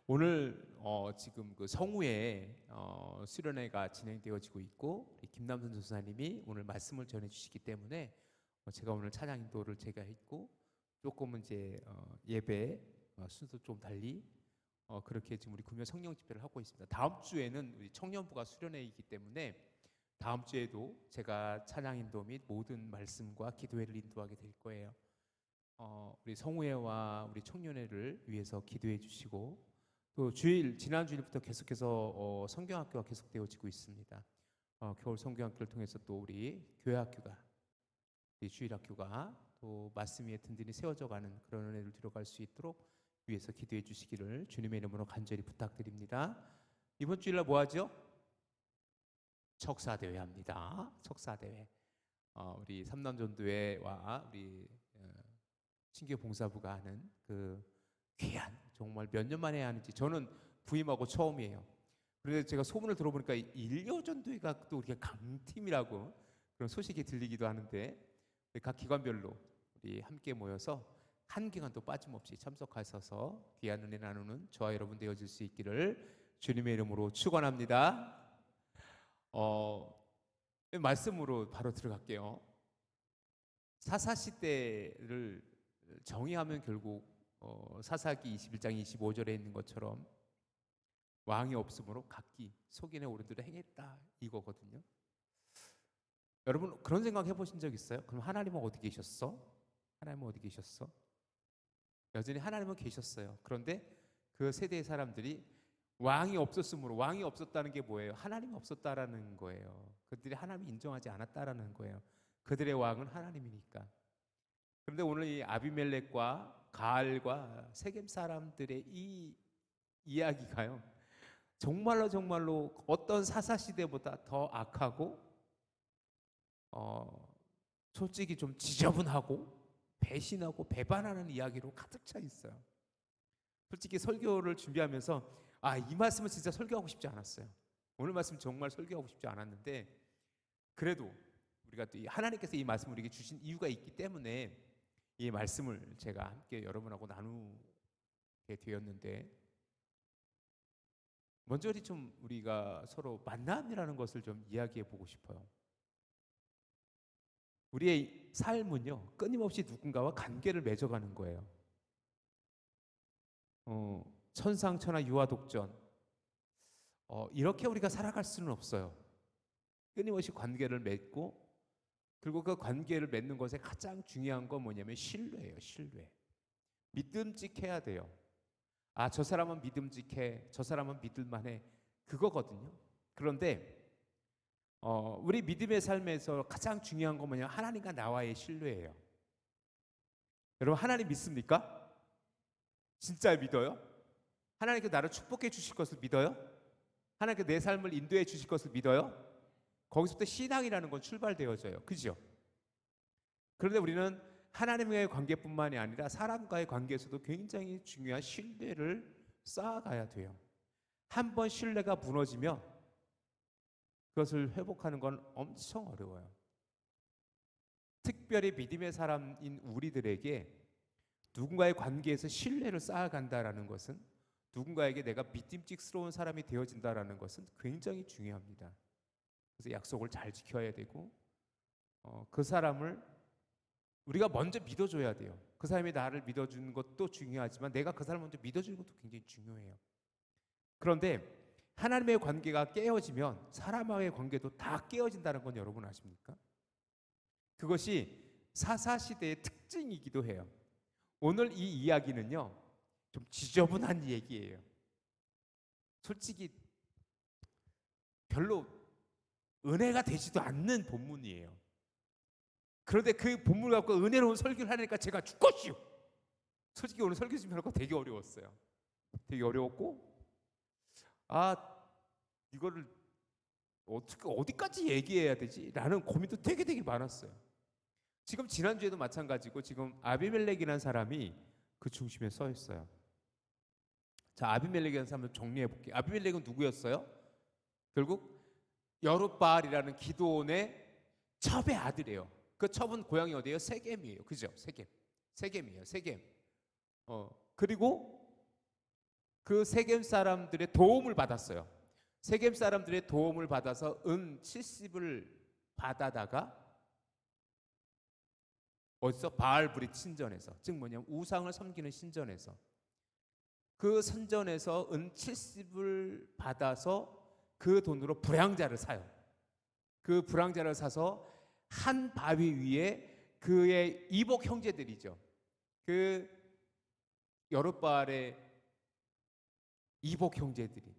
오늘 지금 그 성우의 수련회가 진행되어지고 있고 우리 김남선 전사님이 오늘 말씀을 전해주시기 때문에 제가 오늘 찬양 인도를 제가 했고 조금은 이제 예배 순서 좀 달리 그렇게 지금 우리 구면 성령 집회를 하고 있습니다. 다음 주에는 우리 청년부가 수련회이기 때문에 다음 주에도 제가 찬양 인도 및 모든 말씀과 기도회를 인도하게 될 거예요. 우리 성우회와 우리 청년회를 위해서 기도해 주시고 또 지난 주일부터 계속해서 성경학교가 계속되어지고 있습니다. 겨울 성경학교를 통해서 또 우리 교회학교가 우리 주일학교가 또 말씀 위에 든든히 세워져가는 그런 은혜를 들어갈 수 있도록 위해서 기도해 주시기를 주님의 이름으로 간절히 부탁드립니다. 이번 주일날 뭐 하죠? 척사대회 합니다. 척사대회. 우리 삼남전도회와 우리 신교 봉사부가 하는 그 귀한 정말 몇 년 만에 하는지 저는 부임하고 처음이에요. 그런데 제가 소문을 들어보니까 일여전도회가 또 우리가 강팀이라고 그런 소식이 들리기도 하는데 각 기관별로 우리 함께 모여서 한 기간도 빠짐없이 참석하셔서 귀한 은혜 나누는 저와 여러분 되어질 수 있기를 주님의 이름으로 축원합니다. 말씀으로 바로 들어갈게요. 사사시대를 정의하면 결국 사사기 21장 25절에 있는 것처럼 왕이 없으므로 각기 속인의 오른들을 행했다 이거거든요. 여러분 그런 생각 해보신 적 있어요? 그럼 하나님은 어디 계셨어? 하나님은 어디 계셨어? 여전히 하나님은 계셨어요. 그런데 그 세대의 사람들이 왕이 없었으므로, 왕이 없었다는 게 뭐예요? 하나님이 없었다라는 거예요. 그들이 하나님이 인정하지 않았다라는 거예요. 그들의 왕은 하나님이니까. 그런데 오늘 이 아비멜렉과 가알과 세겜 사람들의 이 이야기가요, 정말로 어떤 사사시대보다 더 악하고 솔직히 좀 지저분하고 배신하고 배반하는 이야기로 가득 차 있어요. 솔직히 설교를 준비하면서 이 말씀은 진짜 설교하고 싶지 않았어요. 오늘 말씀 정말 설교하고 싶지 않았는데 그래도 우리가 또 하나님께서 이 말씀을 우리에게 주신 이유가 있기 때문에 이 말씀을 제가 함께 여러분하고 나누게 되었는데, 먼저 좀 우리가 서로 만남이라는 것을 좀 이야기해 보고 싶어요. 우리의 삶은요, 끊임없이 누군가와 관계를 맺어가는 거예요. 천상천하 유아독전 이렇게 우리가 살아갈 수는 없어요. 끊임없이 관계를 맺고, 그리고 그 관계를 맺는 것에 가장 중요한 건 뭐냐면 신뢰예요. 신뢰. 믿음직해야 돼요. 저 사람은 믿음직해, 저 사람은 믿을만해, 그거거든요. 그런데 우리 믿음의 삶에서 가장 중요한 건 뭐냐면 하나님과 나와의 신뢰예요. 여러분 하나님 믿습니까? 진짜 믿어요? 하나님께 나를 축복해 주실 것을 믿어요? 하나님께 내 삶을 인도해 주실 것을 믿어요? 거기서부터 신앙이라는 건 출발되어져요. 그죠? 그런데 우리는 하나님과의 관계뿐만이 아니라 사람과의 관계에서도 굉장히 중요한 신뢰를 쌓아가야 돼요. 한번 신뢰가 무너지면 그것을 회복하는 건 엄청 어려워요. 특별히 믿음의 사람인 우리들에게 누군가의 관계에서 신뢰를 쌓아간다라는 것은, 누군가에게 내가 믿음직스러운 사람이 되어진다라는 것은 굉장히 중요합니다. 그래서 약속을 잘 지켜야 되고 그 사람을 우리가 먼저 믿어줘야 돼요. 그 사람이 나를 믿어주는 것도 중요하지만 내가 그 사람을 먼저 믿어주는 것도 굉장히 중요해요. 그런데 하나님의 관계가 깨어지면 사람과의 관계도 다 깨어진다는 건 여러분 아십니까? 그것이 사사시대의 특징이기도 해요. 오늘 이 이야기는요, 좀 지저분한 얘기예요. 솔직히 별로 은혜가 되지도 않는 본문이에요. 그런데 그 본문을 갖고 은혜로운 설교를 하니까 제가 죽겠슈. 솔직히 오늘 설교 준비하는 거 되게 어려웠어요. 되게 어려웠고 이거를 어떻게 어디까지 얘기해야 되지? 라는 고민도 되게 많았어요. 지금 지난주에도 마찬가지고 지금 아비멜렉이라는 사람이 그 중심에 서 있어요. 자, 아비멜렉이라는 사람을 정리해 볼게요. 아비멜렉은 누구였어요? 결국 여룻바알이라는 기드온의 첩의 아들이에요. 그 첩은 고향이 어디예요? 세겜이에요. 그죠? 세겜이에요. 세겜. 그리고 그 세겜 사람들의 도움을 받았어요. 세겜 사람들의 도움을 받아서 은 70을 받아다가 어디서? 바알브릿 신전에서, 즉 뭐냐면 우상을 섬기는 신전에서, 그 선전에서 은 70을 받아서 그 돈으로 불량자를 사요. 그 불량자를 사서 한 바위 위에 그의 이복 형제들이죠. 그 여룻바알의 이복 형제들이,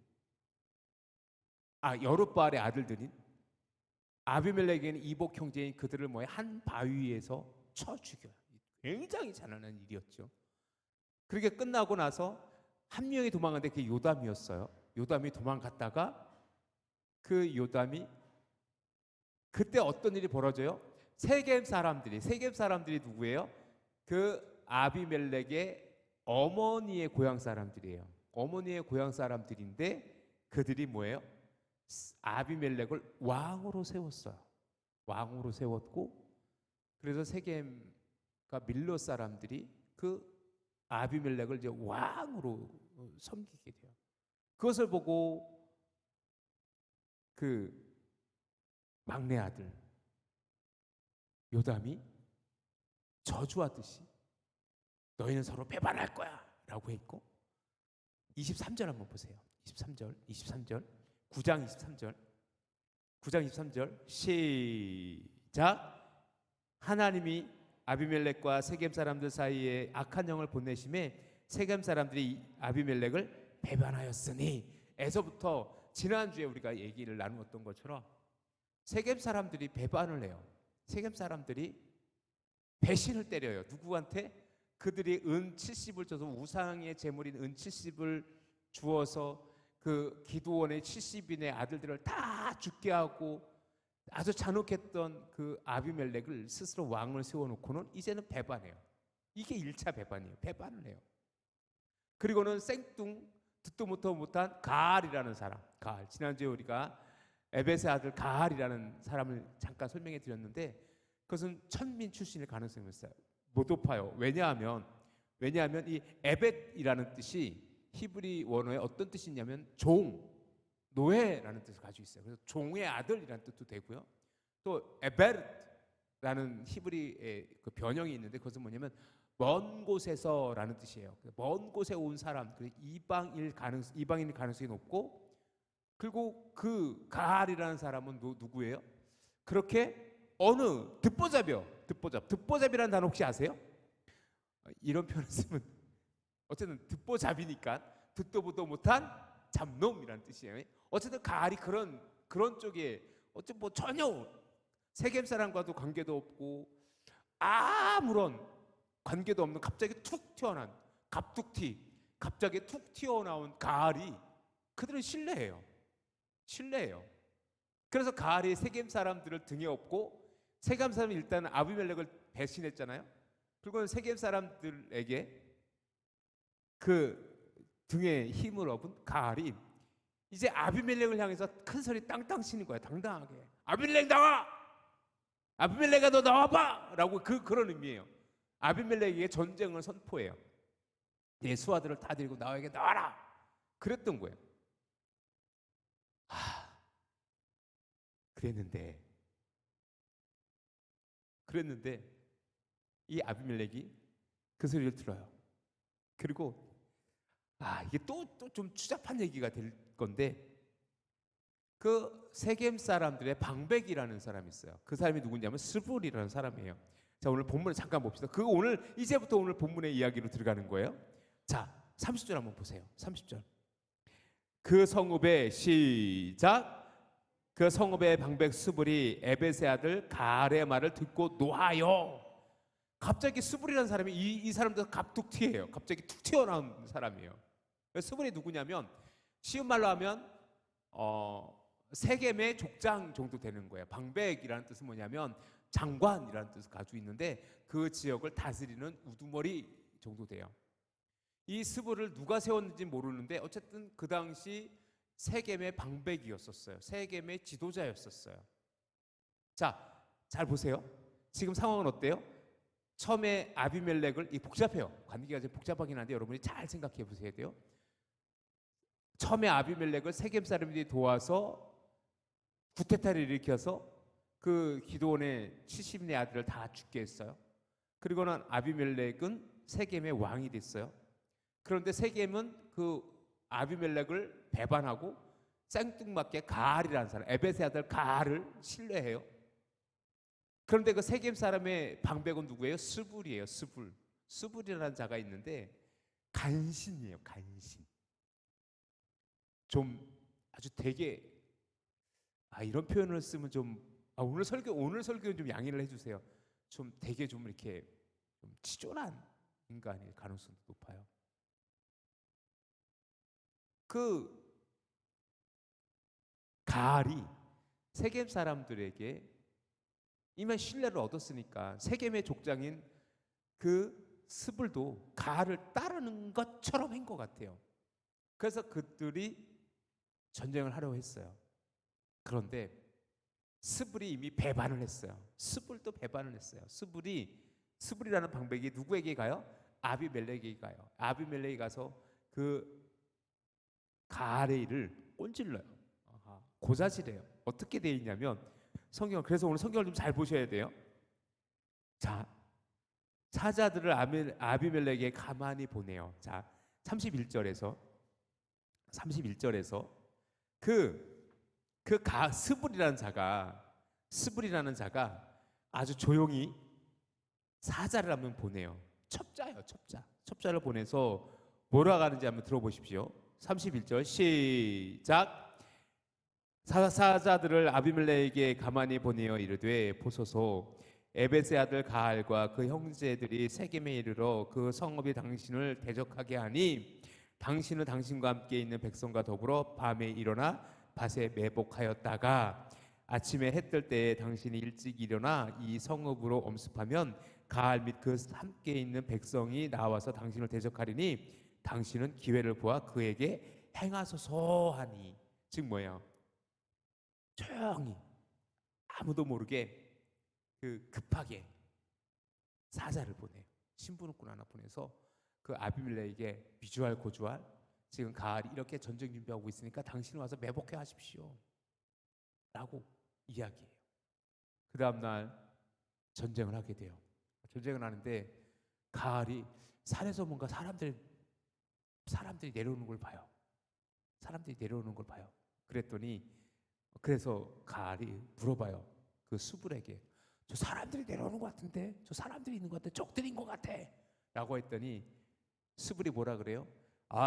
여룻바알의 아들들인 아비멜렉에게는 이복 형제인 그들을 뭐해? 한 바위 위에서 쳐 죽여요. 굉장히 잔인한 일이었죠. 그렇게 끝나고 나서 한 명이 도망갔는데 그게 요담이었어요. 요담이 도망갔다가 그 요담이, 그때 어떤 일이 벌어져요? 세겜 사람들이 누구예요? 그 아비멜렉의 어머니의 고향 사람들이에요. 어머니의 고향 사람들인데 그들이 뭐예요? 아비멜렉을 왕으로 세웠어요. 왕으로 세웠고, 그래서 세겜과 밀로 사람들이 그 아비멜렉을 이제 왕으로 섬기게 돼요. 그것을 보고 그 막내 아들 요담이 저주하듯이 너희는 서로 배반할 거야 라고 했고, 23절 한번 보세요. 23절 9장 23절 시작. 하나님이 아비멜렉과 세겜 사람들 사이에 악한 영을 보내심에 세겜 사람들이 아비멜렉을 배반하였으니, 에서부터 지난주에 우리가 얘기를 나누었던 것처럼 세겜 사람들이 배반을 해요. 세겜 사람들이 배신을 때려요. 누구한테? 그들이 은 70을 줘서, 우상의 제물인 은 70을 주어서 그 기드온의 70인의 아들들을 다 죽게 하고 아주 잔혹했던 그 아비멜렉을 스스로 왕을 세워놓고는 이제는 배반해요. 이게 1차 배반이에요. 배반을 해요. 그리고는 생뚱 듣도 못한 가알이라는 사람, 가알. 지난주에 우리가 에벳의 아들 가알이라는 사람을 잠깐 설명해 드렸는데, 그것은 천민 출신일 가능성이 있어요. 못 높아요. 왜냐하면 이 에벳이라는 뜻이 히브리 원어에 어떤 뜻이 있냐면 노예라는 뜻을 가지고 있어요. 그래서 종의 아들이라는 뜻도 되고요. 또 에베르라는 히브리의 그 변형이 있는데, 그것은 뭐냐면 먼 곳에서라는 뜻이에요. 먼 곳에 온 사람, 이방인일 가능성이 높고, 그리고 그 가알이라는 사람은 누구예요? 그렇게 어느 듣보잡이라는 단어 혹시 아세요? 이런 표현을 쓰면 어쨌든 듣보잡이니까 듣도 보도 못한 잡놈이라는 뜻이에요. 어쨌든 가알이 그런 쪽에 어쨌든 뭐 전혀 세겜 사람과도 관계도 없고 아무런 관계도 없는 갑자기 툭 튀어나온 갑툭튀, 갑자기 툭 튀어나온 가알이 그들은 신뢰해요. 그래서 가알이 세겜 사람들을 등에 업고, 세겜 사람이 일단 아비멜렉을 배신했잖아요. 그리고 세겜 사람들에게 그 등에 힘을 업은 가알이 이제 아비멜렉을 향해서 큰 소리 땅땅 치는 거야. 당당하게. 아비멜렉 나와! 아비멜렉아 너 나와봐! 라고 그런 의미예요. 아비멜렉에게 전쟁을 선포해요. 내 수하들을 다 데리고 나에게 나와라! 그랬던 거예요. 그랬는데 이 아비멜렉이 그 소리를 들어요. 그리고 이게 또 좀 추잡한 얘기가 될 건데, 그 세겜 사람들의 방백이라는 사람이 있어요. 그 사람이 누구냐면 스불이라는 사람이에요. 자, 오늘 본문을 잠깐 봅시다. 이제부터 오늘 본문의 이야기로 들어가는 거예요. 자, 30절 한번 보세요. 30절. 그 성읍의 시작. 그 성읍의 방백 스불이 에벳의 아들 가알의 말을 듣고 노하여. 갑자기 스불이라는 사람이 이 사람도 갑툭튀예요. 갑자기 툭 튀어나온 사람이에요. 스불이 누구냐면 쉬운 말로 하면 세겜의 족장 정도 되는 거예요. 방백이라는 뜻은 뭐냐면 장관이라는 뜻을 가지고 있는데, 그 지역을 다스리는 우두머리 정도 돼요. 이 스불을 누가 세웠는지 모르는데 어쨌든 그 당시 세겜의 방백이었었어요. 세겜의 지도자였었어요. 자, 잘 보세요. 지금 상황은 어때요? 처음에 아비멜렉을, 이 복잡해요. 관계가 좀 복잡하긴 한데 여러분이 잘 생각해 보셔야 돼요. 처음에 아비멜렉을 세겜 사람들이 도와서 구테타를 일으켜서 그 기드온의 70의 아들을 다 죽게 했어요. 그리고는 아비멜렉은 세겜의 왕이 됐어요. 그런데 세겜은 그 아비멜렉을 배반하고 생뚱맞게 가알이라는 사람, 에벳의 아들 가알을 신뢰해요. 그런데 그 세겜 사람의 방백은 누구예요? 스불이에요. 스불. 스불이라는 자가 있는데 간신이에요. 간신. 좀 아주 되게 이런 표현을 쓰면 좀 오늘 설교는 좀 양해를 해주세요. 좀 되게 좀 이렇게 좀 치졸한 인간일 가능성도 높아요. 그 가알이 세겜 사람들에게 이미 신뢰를 얻었으니까 세겜의 족장인 그 스불도 가알을 따르는 것처럼 한 것 같아요. 그래서 그들이 전쟁을 하려고 했어요. 그런데 스불이 이미 배반을 했어요. 스불도 배반을 했어요. 스불이라는 방백이 누구에게 가요? 아비멜렉에게 가요. 아비멜렉이 가서 그 가알의 일을 꼰질러요. 고자질해요. 어떻게 되어 있냐면 그래서 오늘 성경을 좀 잘 보셔야 돼요. 자, 사자들을 아비멜렉에게 가만히 보내요. 자, 31절에서 스불이라는 자가 아주 조용히 사자를 한번 보내요. 첩자예요, 첩자. 첩자를 보내서 뭐라고 하는지 한번 들어보십시오. 31절 시작. 사자들을 아비멜렉에게 가만히 보내어 이르되 보소서 에벳의 아들 가알과 그 형제들이 세겜에 이르러 그 성읍이 당신을 대적하게 하니 당신은 당신과 함께 있는 백성과 더불어 밤에 일어나 밭에 매복하였다가 아침에 해 뜰 때에 당신이 일찍 일어나 이 성읍으로 엄습하면 가알 및 그 함께 있는 백성이 나와서 당신을 대적하리니 당신은 기회를 보아 그에게 행하소서 하니. 즉 뭐예요? 조용히 아무도 모르게 급하게 사자를 보내요. 신부꾼 하나 보내서 그 아비멜렉에게 비주알 고주알 지금 가알이 이렇게 전쟁 준비하고 있으니까 당신은 와서 매복해 하십시오 라고 이야기해요. 그 다음날 전쟁을 하게 돼요. 전쟁을 하는데 가알이 산에서 뭔가 사람들이 내려오는 걸 봐요. 그래서 가알이 물어봐요. 그 수불에게 저 사람들이 내려오는 것 같은데, 저 사람들이 있는 것 같아, 적들인 것 같아 라고 했더니 수불이 뭐라 그래요?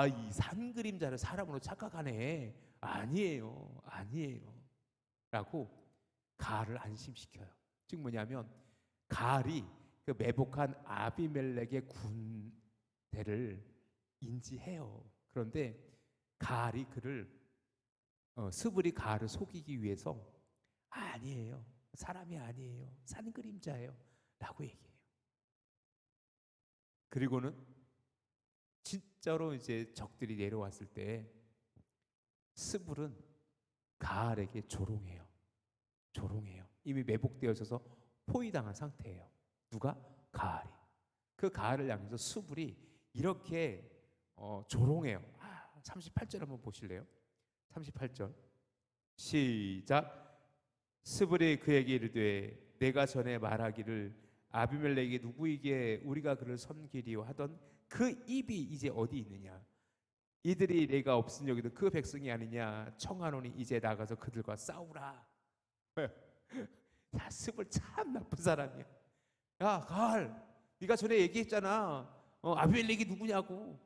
이 산 그림자를 사람으로 착각하네. 아니에요 라고 가알을 안심시켜요. 즉 뭐냐면 가알이 그 매복한 아비멜렉의 군대를 인지해요. 그런데 가알이 스불이 가알을 속이기 위해서 아니에요, 사람이 아니에요, 산 그림자예요 라고 얘기해요. 그리고는 진짜로 이제 적들이 내려왔을 때 스불은 가알에게 조롱해요. 이미 매복되어져서 포위당한 상태예요. 누가? 가알이. 그 가알을 향해서 스불이 이렇게 조롱해요. 38절 한번 보실래요? 38절 시작. 스불이 그에게 이르되 내가 전에 말하기를 아비멜렉이 누구에게 우리가 그를 섬기리오 하던 그 입이 이제 어디 있느냐? 이들이 내가 없은 여기도 그 백성이 아니냐? 청하노니 이제 나가서 그들과 싸우라. 야, 스불 참 나쁜 사람이야. 야, 가알, 네가 전에 얘기했잖아. 아비멜렉이 누구냐고.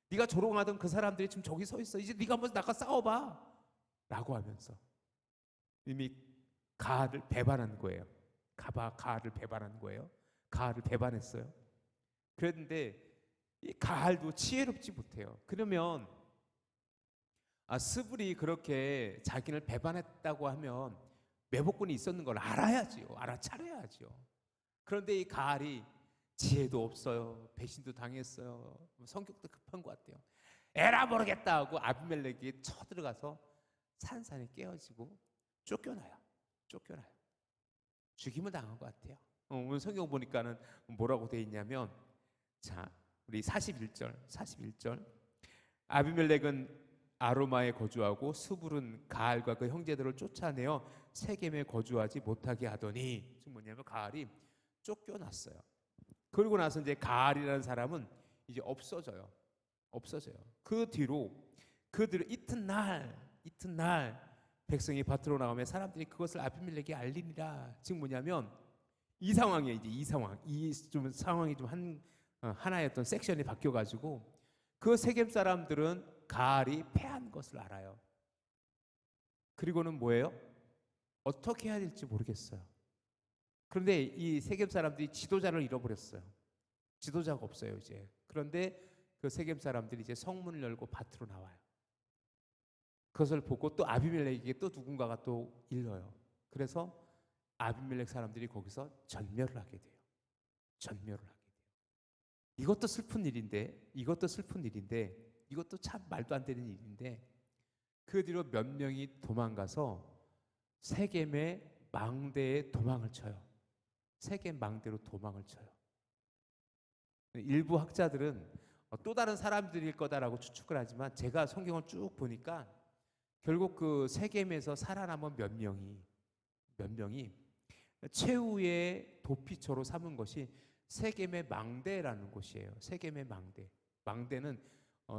네가 조롱하던 그 사람들이 지금 저기 서 있어. 이제 네가 한번 나가 싸워봐 라고 하면서 이미 가알을 배반한 거예요. 가알을 배반했어요. 그랬는데 이 가알도 지혜롭지 못해요. 그러면 스불이 그렇게 자기를 배반했다고 하면 매복군이 있었는 걸 알아야지요. 알아차려야지요. 그런데 이 가알이 지혜도 없어요. 배신도 당했어요. 성격도 급한 것 같아요. 에라 모르겠다 하고 아비멜렉이 쳐들어가서 산산이 깨어지고 쫓겨나요. 죽임을 당한 것 같아요. 오늘 성경 보니까는 뭐라고 돼 있냐면, 자, 우리 41절 아비멜렉은 아로마에 거주하고 스불은 가알과 그 형제들을 쫓아내어 세겜에 거주하지 못하게 하더니, 지금 뭐냐면 가알이 쫓겨났어요. 그러고 나서 이제 가알이라는 사람은 이제 없어져요. 그 뒤로 이튿날 백성이 밭으로 나오면 사람들이 그것을 아비멜렉에게 알리니라. 지금 뭐냐면 이 상황이에요. 이제 이 상황, 이 좀 상황이 좀 하나의 어떤 섹션이 바뀌어가지고 그 세겜 사람들은 가알이 패한 것을 알아요. 그리고는 뭐예요? 어떻게 해야 될지 모르겠어요. 그런데 이 세겜 사람들이 지도자를 잃어버렸어요. 지도자가 없어요 이제. 그런데 그 세겜 사람들이 이제 성문을 열고 밭으로 나와요. 그것을 보고 또 아비멜렉에게 또 누군가가 또 일러요. 그래서 아비멜렉 사람들이 거기서 전멸을 하게 돼요. 이것도 슬픈 일인데 이것도 참 말도 안 되는 일인데, 그 뒤로 몇 명이 도망가서 세겜의 망대에 도망을 쳐요. 세겜 망대로 도망을 쳐요. 일부 학자들은 또 다른 사람들일 거다라고 추측을 하지만 제가 성경을 쭉 보니까 결국 그 세겜에서 살아남은 몇 명이 최후의 도피처로 삼은 것이 세겜의 망대라는 곳이에요. 세겜의 망대는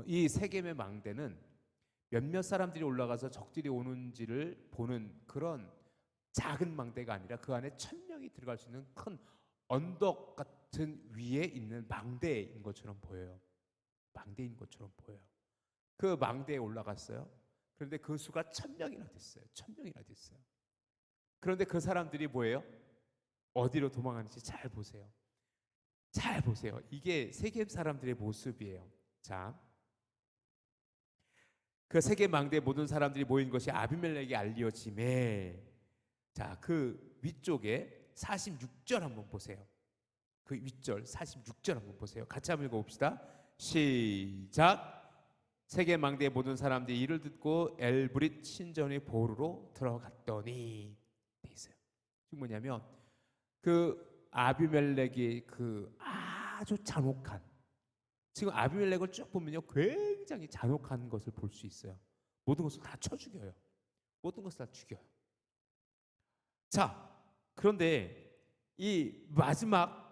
이 세겜의 망대는 몇몇 사람들이 올라가서 적들이 오는지를 보는 그런 작은 망대가 아니라 그 안에 1000명이 들어갈 수 있는 큰 언덕 같은 위에 있는 망대인 것처럼 보여요. 그 망대에 올라갔어요. 그런데 그 수가 1000명이나 됐어요. 그런데 그 사람들이 뭐예요? 어디로 도망가는지 잘 보세요. 이게 세겜 사람들의 모습이에요. 자, 그 세겜 망대에 모든 사람들이 모인 것이 아비멜렉에게 알려짐에, 자, 그 위쪽에 46절 한번 보세요. 그 윗절 46절 한번 보세요. 같이 한번 읽어봅시다. 시작. 세겜 망대의 모든 사람들이 이를 듣고 엘브릿 신전의 보루로 들어갔더니 돼 있어요. 지금 뭐냐면 그 아비멜렉이 그 아주 잔혹한, 지금 아비멜렉을 쭉 보면요 굉장히 잔혹한 것을 볼 수 있어요. 모든 것을 다 쳐 죽여요. 자, 그런데 이 마지막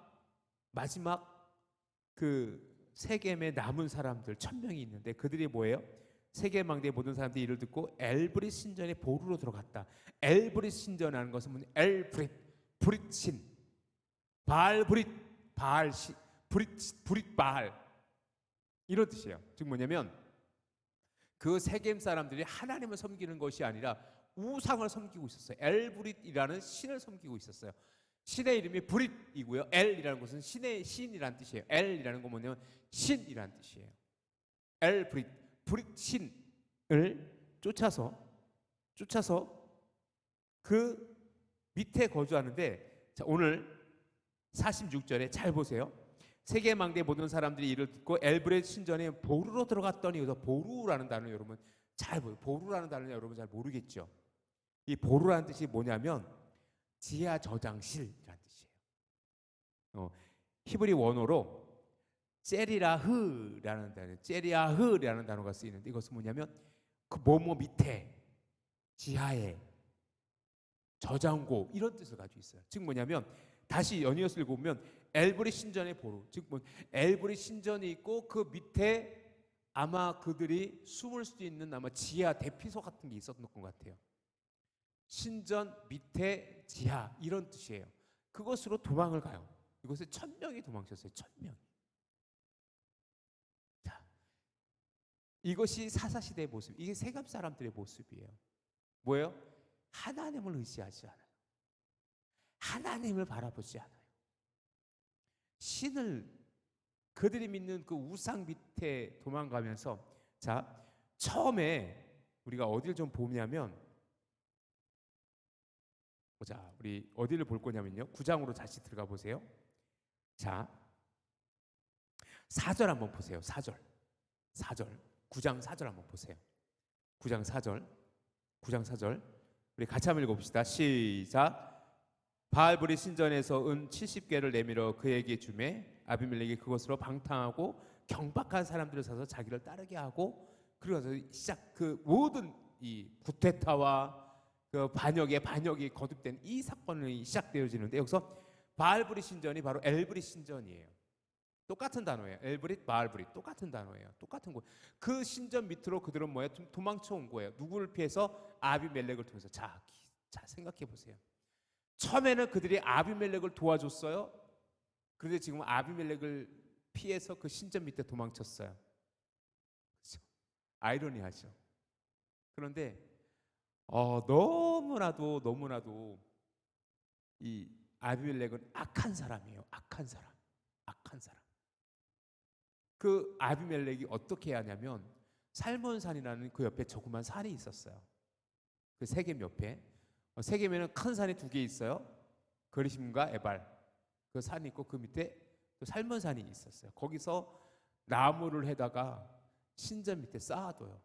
그 세겜에 남은 사람들 1000명이 있는데 그들이 뭐예요? 세겜 망대의 모든 사람들이 이를 듣고 엘브릿 신전의 보루로 들어갔다. 엘브릿 신전이라는 것은 뭐냐? 브릿신, 바알브릿, 브릿 바알, 이런 뜻이에요. 즉 뭐냐면 그 세겜 사람들이 하나님을 섬기는 것이 아니라 우상을 섬기고 있었어요. 엘브릿이라는 신을 섬기고 있었어요. 신의 이름이 브릿이고요. 엘이라는 것은 신의 신이라는 뜻이에요. 엘이라는 건 뭐냐면 신이라는 뜻이에요. 엘브릿, 브릿신을 쫓아서 그 밑에 거주하는데, 자, 오늘 46절에 잘 보세요. 세겜 망대의 모든 사람들이 이를 듣고 엘브릿 신전에 보루로 들어갔더니, 그래서 보루라는 단어 여러분 잘 보여요. 보루라는 단어 여러분 잘 모르겠죠. 이 보루라는 뜻이 뭐냐면 지하 저장실이라는 뜻이에요. 히브리 원어로 제리라흐라는 단어가 쓰이는데, 이것은 뭐냐면 그 뭐뭐 밑에, 지하에, 저장고, 이런 뜻을 가지고 있어요. 즉 뭐냐면 다시 연이어서 읽어보면 엘브릿 신전의 보루, 즉 뭐 엘브릿 신전이 있고 그 밑에 아마 그들이 숨을 수 있는 아마 지하 대피소 같은 게 있었던 것 같아요. 신전 밑에 지하, 이런 뜻이에요. 그것으로 도망을 가요. 이곳에 1000명이 도망쳤어요. 1000명이. 자, 이것이 사사시대의 모습, 이게 세겜 사람들의 모습이에요. 뭐예요? 하나님을 의지하지 않아요. 하나님을 바라보지 않아요. 신을, 그들이 믿는 그 우상 밑에 도망가면서, 자, 처음에 우리가 어딜 좀 보냐면, 자, 우리 어디를 볼 거냐면요 9장으로 다시 들어가 보세요. 자, 4절 한번 보세요. 4절 9장 4절 한번 보세요. 9장 4절 우리 같이 한번 읽어봅시다. 시작. 바알브릿 신전에서 은 70개를 내밀어 그에게 주매 아비멜렉이 그것으로 방탕하고 경박한 사람들을 사서 자기를 따르게 하고 그래서 시작 그 모든 이 구테타와 그 반역이 거듭된 이 사건이 시작되어지는데 여기서 바알브릿 신전이 바로 엘브릿 신전이에요. 똑같은 단어예요. 엘브릿, 바알브릿 똑같은 단어예요. 똑같은 거. 그 신전 밑으로 그들은 뭐예요? 도망쳐 온 거예요. 누구를 피해서? 아비멜렉을 통해서. 자 생각해 보세요. 처음에는 그들이 아비멜렉을 도와줬어요. 그런데 지금 아비멜렉을 피해서 그 신전 밑에 도망쳤어요. 그렇죠? 아이러니하죠. 그런데 너무나도 이 아비멜렉은 악한 사람이에요. 악한 사람. 그 아비멜렉이 어떻게 하냐면 살몬산이라는 그 옆에 조그만 산이 있었어요. 그 세겜 옆에. 세겜에는 큰 산이 두 개 있어요. 거리심과 에발. 그 산이 있고 그 밑에 또 살몬산이 있었어요. 거기서 나무를 해다가 신전 밑에 쌓아둬요.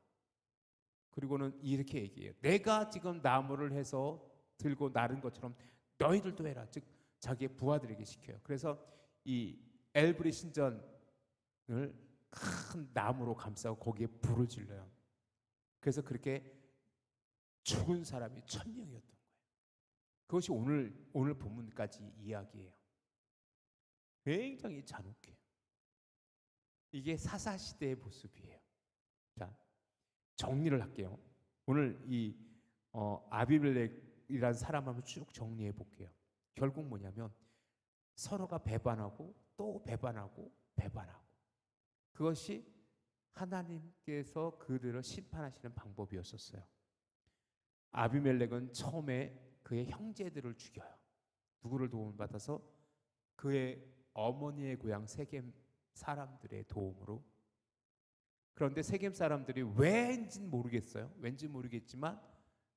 그리고는 이렇게 얘기해요. 내가 지금 나무를 해서 들고 나른 것처럼 너희들도 해라. 즉 자기의 부하들에게 시켜요. 그래서 이 엘브리 신전을 큰 나무로 감싸고 거기에 불을 질러요. 그래서 그렇게 죽은 사람이 1000명이었던 거예요. 그것이 오늘 본문까지 이야기예요. 굉장히 잔혹해요. 이게 사사시대의 모습이에요. 자, 정리를 할게요. 오늘 이 아비멜렉이라는 사람 한번 쭉 정리해 볼게요. 결국 뭐냐면 서로가 배반하고 또 배반하고 그것이 하나님께서 그들을 심판하시는 방법이었었어요. 아비멜렉은 처음에 그의 형제들을 죽여요. 누구를 도움받아서? 그의 어머니의 고향 세겜 사람들의 도움으로. 그런데 세겜 사람들이 왠지 모르겠지만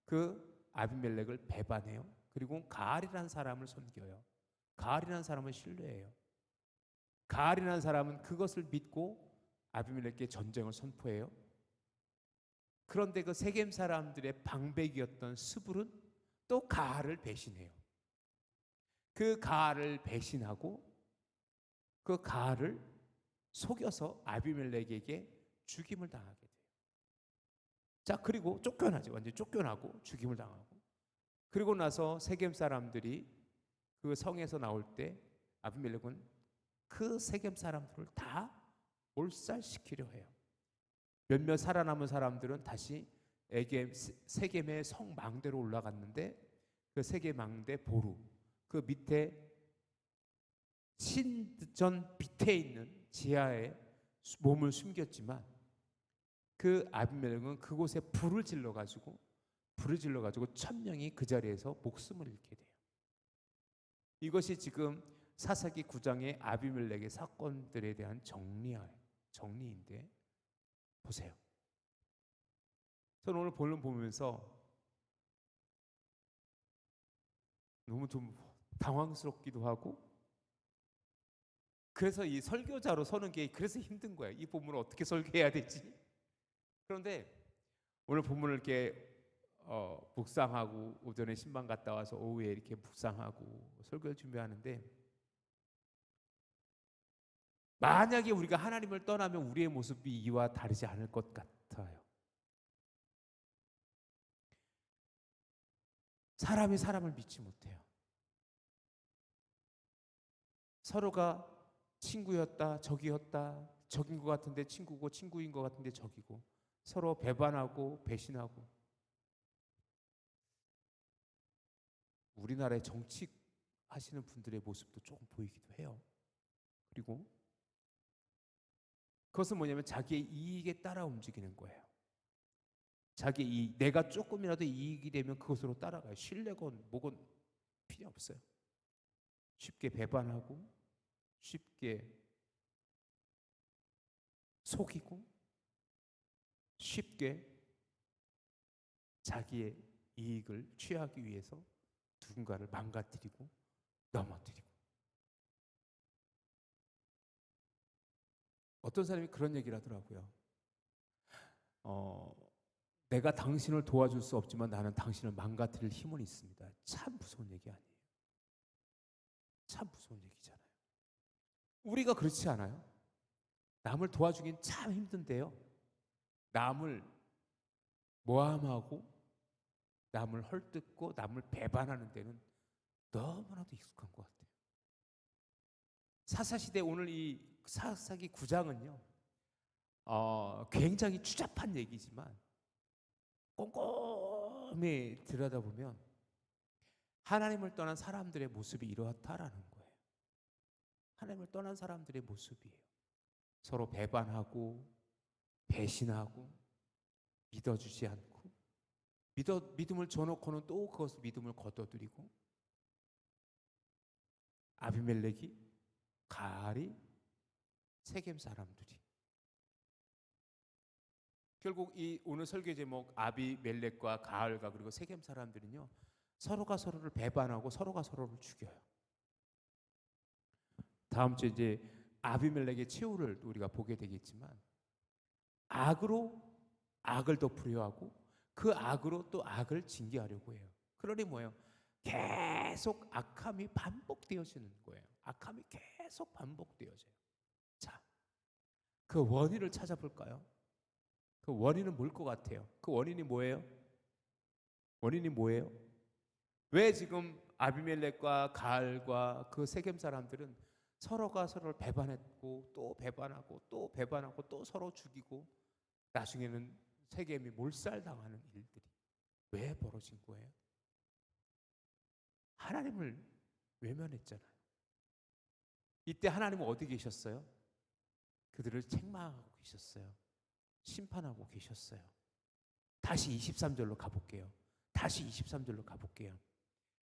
그 아비멜렉을 배반해요. 그리고 가알이라는 사람을 섬겨요. 가알이라는 사람을 신뢰해요. 가알이라는 사람은 그것을 믿고 아비멜렉에게 전쟁을 선포해요. 그런데 그 세겜 사람들의 방백이었던 스불은 또 가알을 배신해요. 그 가알을 배신하고 그 가알을 속여서 아비멜렉에게 죽임을 당하게 돼요. 자, 그리고 쫓겨나죠. 완전히 쫓겨나고 죽임을 당하고. 그리고 나서 세겜 사람들이 그 성에서 나올 때 아비멜렉은 그 세겜 사람들을 다 몰살시키려 해요. 몇몇 살아남은 사람들은 다시 세겜의 성망대로 올라갔는데 그 세겜 망대 보루 그 밑에 신전 밑에 있는 지하에 몸을 숨겼지만 그 아비멜렉은 그곳에 불을 질러가지고 1000명이 그 자리에서 목숨을 잃게 돼요. 이것이 지금 사사기 9장의 아비멜렉의 사건들에 대한 정리인데 보세요. 저는 오늘 본문 보면서 너무 좀 당황스럽기도 하고 그래서 이 설교자로 서는 게 그래서 힘든 거예요. 이 본문을 어떻게 설교해야 되지? 그런데 오늘 본문을 이렇게 묵상하고 오전에 신방 갔다 와서 오후에 이렇게 묵상하고 설교를 준비하는데 만약에 우리가 하나님을 떠나면 우리의 모습이 이와 다르지 않을 것 같아요. 사람이 사람을 믿지 못해요. 서로가 친구였다, 적이었다, 적인 것 같은데 친구고 친구인 것 같은데 적이고 서로 배반하고 배신하고 우리나라의 정치하시는 분들의 모습도 조금 보이기도 해요. 그리고 그것은 뭐냐면 자기의 이익에 따라 움직이는 거예요. 자기 이익, 내가 조금이라도 이익이 되면 그것으로 따라가요. 신뢰건 뭐건 필요 없어요. 쉽게 배반하고 쉽게 속이고 쉽게 자기의 이익을 취하기 위해서 누군가를 망가뜨리고 넘어뜨리고. 어떤 사람이 그런 얘기를 하더라고요. 내가 당신을 도와줄 수 없지만 나는 당신을 망가뜨릴 힘은 있습니다. 참 무서운 얘기 아니에요? 참 무서운 얘기잖아요. 우리가 그렇지 않아요? 남을 도와주긴 참 힘든데요. 남을 모함하고 남을 헐뜯고 남을 배반하는 데는 너무나도 익숙한 것 같아요. 사사시대 오늘 이 사사기 9장은요, 굉장히 추잡한 얘기지만 꼼꼼히 들여다보면 하나님을 떠난 사람들의 모습이 이렇다라는 거예요. 하나님을 떠난 사람들의 모습이에요. 서로 배반하고 배신하고 믿어주지 않고 믿음을 줘놓고는 또 그것을 믿음을 거둬들이고, 아비멜렉이, 가알이, 세겜 사람들이, 결국 이 오늘 설교 제목 아비멜렉과 가알과 그리고 세겜 사람들은요, 서로가 서로를 배반하고 서로가 서로를 죽여요. 다음 주에 이제 아비멜렉의 최후를 우리가 보게 되겠지만, 악으로 악을 덮으려 하고 그 악으로 또 악을 징계하려고 해요. 그러니 뭐예요? 계속 악함이 반복되어지는 거예요. 악함이 계속 반복되어져요. 자, 그 원인을 찾아볼까요? 그 원인은 뭘 것 같아요? 그 원인이 뭐예요? 원인이 뭐예요? 왜 지금 아비멜렉과 가알과 그 세겜 사람들은 서로가 서로를 배반했고 또 배반하고 또 배반하고 또 서로 죽이고 나중에는 세겜이 몰살당하는 일들이 왜 벌어진 거예요? 하나님을 외면했잖아요. 이때 하나님은 어디 계셨어요? 그들을 책망하고 계셨어요. 심판하고 계셨어요. 다시 23절로 가볼게요. 다시 23절로 가볼게요.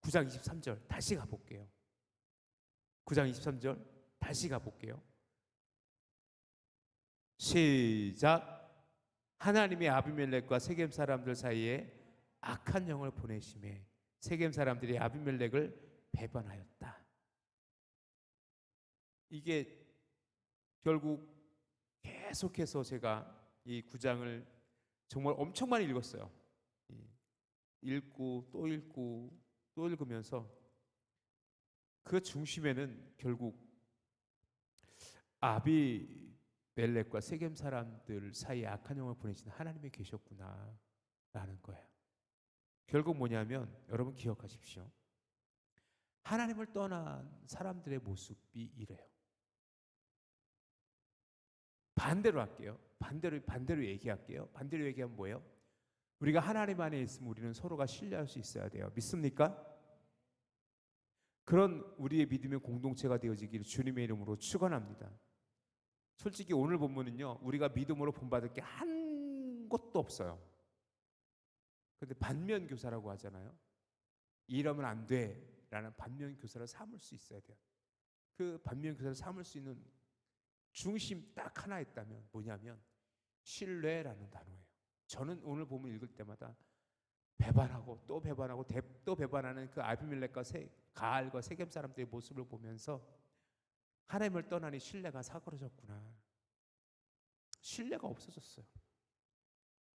9장 23절 다시 가볼게요. 9장 23절 다시 가볼게요. 시작. 하나님이 아비멜렉과 세겜 사람들 사이에 악한 영을 보내심에 세겜 사람들이 아비멜렉을 배반하였다. 이게 결국 계속해서 제가 이 9장을 정말 엄청 많이 읽었어요. 읽고 또 읽고 또 읽으면서 그 중심에는 결국 아비멜렉과 세겜 사람들 사이에 악한 영을 보내신 하나님이 계셨구나 라는 거예요. 결국 뭐냐면 여러분 기억하십시오. 하나님을 떠난 사람들의 모습이 이래요. 반대로 할게요. 반대로 얘기할게요. 반대로 얘기하면 뭐예요? 우리가 하나님 안에 있으면 우리는 서로가 신뢰할 수 있어야 돼요. 믿습니까? 그런 우리의 믿음의 공동체가 되어지기를 주님의 이름으로 축원합니다. 솔직히 오늘 본문은요, 우리가 믿음으로 본받을 게 한 곳도 없어요. 그런데 반면교사라고 하잖아요. 이러면 안 돼라는 반면교사를 삼을 수 있어야 돼요. 그 반면교사를 삼을 수 있는 중심 딱 하나 있다면 뭐냐면 신뢰라는 단어예요. 저는 오늘 본문 읽을 때마다 배반하고 또 배반하고 또 배반하는 그 아비멜렉과 가알과 세겜 사람들의 모습을 보면서 하나님을 떠나니 신뢰가 사그러졌구나. 신뢰가 없어졌어요.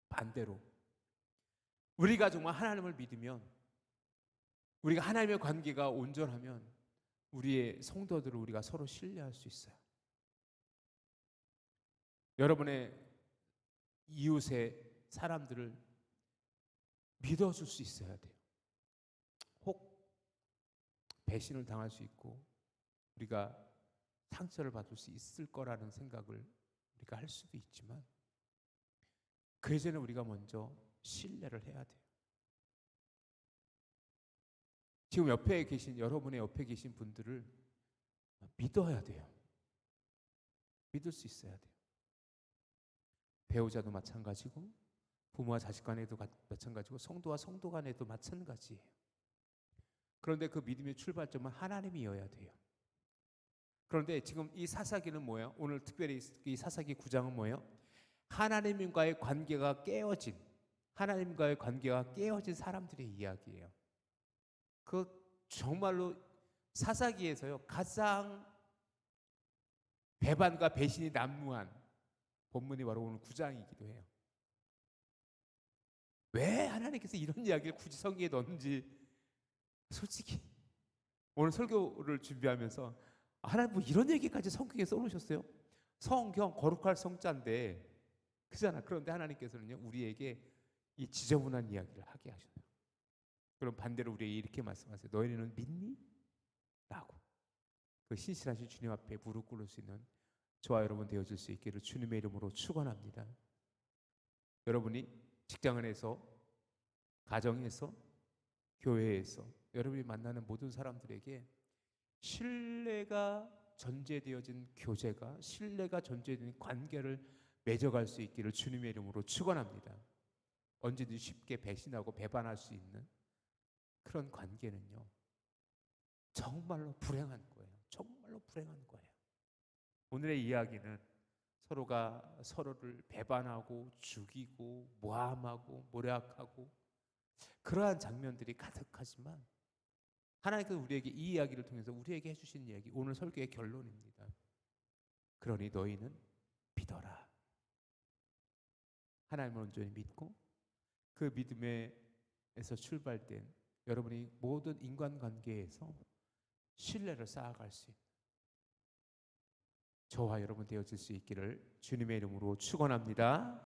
반대로 우리가 정말 하나님을 믿으면, 우리가 하나님의 관계가 온전하면 우리의 성도들을 우리가 서로 신뢰할 수 있어요. 여러분의 이웃의 사람들을 믿어줄 수 있어야 돼요. 혹 배신을 당할 수 있고 우리가 상처를 받을 수 있을 거라는 생각을 우리가 할 수도 있지만 그 이전에 우리가 먼저 신뢰를 해야 돼요. 지금 옆에 계신, 여러분의 옆에 계신 분들을 믿어야 돼요. 믿을 수 있어야 돼요. 배우자도 마찬가지고 부모와 자식 간에도 마찬가지고 성도와 성도 간에도 마찬가지예요. 그런데 그 믿음의 출발점은 하나님이어야 돼요. 그런데 지금 이 사사기는 뭐예요? 오늘 특별히 이 사사기 9장은 뭐예요? 하나님과의 관계가 깨어진, 하나님과의 관계가 깨어진 사람들의 이야기예요. 그 정말로 사사기에서요 가장 배반과 배신이 난무한 본문이 바로 오늘 9장이기도 해요. 왜 하나님께서 이런 이야기를 굳이 성경에 넣는지 솔직히 오늘 설교를 준비하면서 하나님 뭐 이런 얘기까지 성경에 써놓으셨어요? 성경 거룩할 성자인데 그잖아. 그런데 하나님께서는요, 우리에게 이 지저분한 이야기를 하게 하셔요. 그럼 반대로 우리에게 이렇게 말씀하세요. 너희는 믿니? 라고. 그 신실하신 주님 앞에 무릎 꿇을 수 있는 저와 여러분 되어질 수 있기를 주님의 이름으로 축원합니다. 여러분이 직장에서, 가정에서, 교회에서 여러분이 만나는 모든 사람들에게 신뢰가 전제되어진 교제가, 신뢰가 전제된 관계를 맺어갈 수 있기를 주님의 이름으로 축원합니다. 언제든지 쉽게 배신하고 배반할 수 있는 그런 관계는요, 정말로 불행한 거예요. 정말로 불행한 거예요. 오늘의 이야기는 서로가 서로를 배반하고 죽이고 모함하고 모략하고 그러한 장면들이 가득하지만 하나님께서 우리에게 이 이야기를 통해서 우리에게 해주신 이야기, 오늘 설교의 결론입니다. 그러니 너희는 믿어라. 하나님을 온전히 믿고 그 믿음에서 출발된 여러분이 모든 인간관계에서 신뢰를 쌓아갈 수 있는 저와 여러분 되어질 수 있기를 주님의 이름으로 축원합니다.